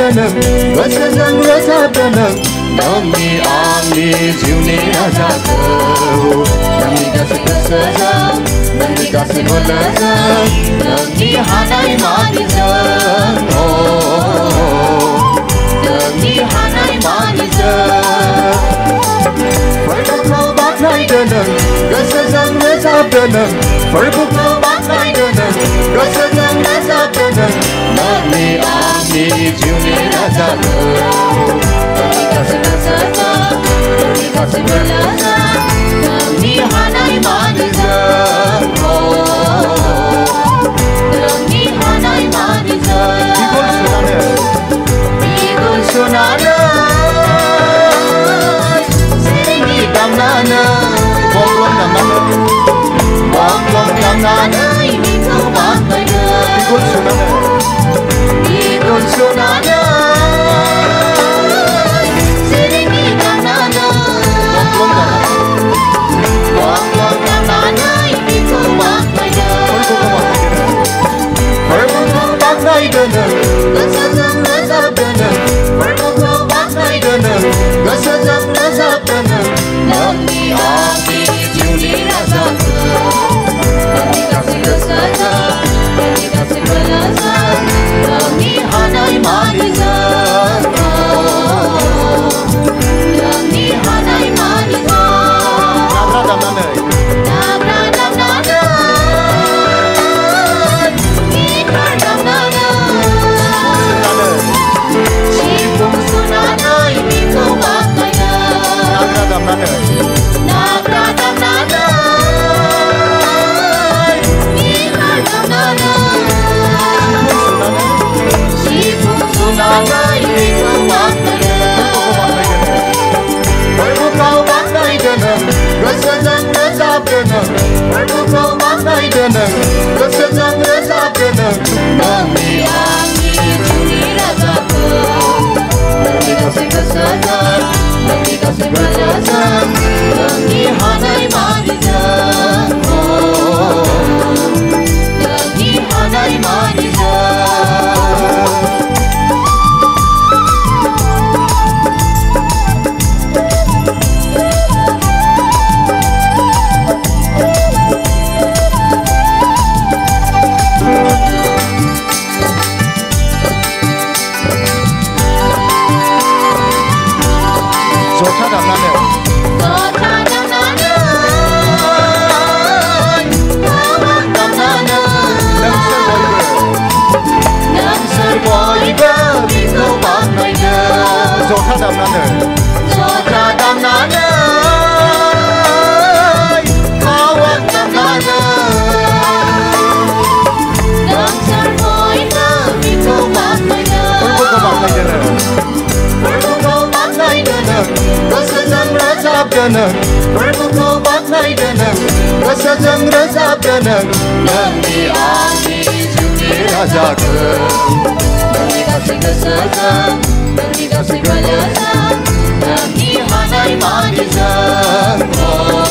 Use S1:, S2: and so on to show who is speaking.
S1: नों गोसोजों रोजाबदों नोंनि आंनि जिउनि राजाखौ नोंनि गासै गोसोजों नोंनि गासै बोलोजों नोंनि हानाय मानिजों नोंनि हानाय मानिजों फोरबोखौ बाख्नायदों नों गोसोजों रोजाबदों नों फोरबोखौ बाख्नायदों नों गोसोजों रोजाबदों नों नोंनि आंनि जिउनि राजाखौ नोंनि गासै गोसोजों नोंनि गासै बोलोजों नोंनि हानाय मानिजों नोंनि हानाय मानिजों बिगुर सुनानै सिरिनि दामनानै गंग्लं दामनानै बिखौ बाख्नायदों बिगुर सुनानै सिरिनि दामनानै गंग्लं दामनानै बिखौ बाख्नायदों फोरबोखौ बाख्नायदों नों गोसोजों रोजाबदों नों फोरबोखौ बाख्नायदों नों गोसोजों रोजाबदों नों नोंनि आंनि जिउनि राजाखौ नोंनि गासै गोसोजों नोंनि गासै बोलोजों नोंनि हानाय मानिजों नोंनि हानाय मानिजों दामना दामनानै गिटार दामनानै सिफुं सुनानै बिखौ बाख्नायदों नाग्रा दामनानै गिटार दामनानै सिफुं सुनानै बिखौ बाख्नायदों फोरबोखौ बाख्नायदों नों गोसोजों रोजाबदों नों फोरबोखौ बाख्नायदों नों गोसोजों रोजाबदों नों नोंनि आंनि जिउनि राजाखौ नोंनि गासै गोसोजों नोंनि गासै बोलोजों नोंनि हानाय मानिजों नोंनि हानाय मानिजों जथा दामनानै नोंसोर बयबो बिखौ बाख्नायदों जथा दामनानै खावां दामनानै नोंसोर बयबो बिखौ बाख्नायदों फोरबोखौ बाख्नायदों नों गोसोजों रोजाबदों नों फोरबोखौ बाख्नायदों नों गोसोजों रोजाबदों नों नोंनि आंनि जिउनि राजाखौ नोंनि गासै गोसोजों नोंनि गासै बोलोजों नोंनि हानाय मानिजों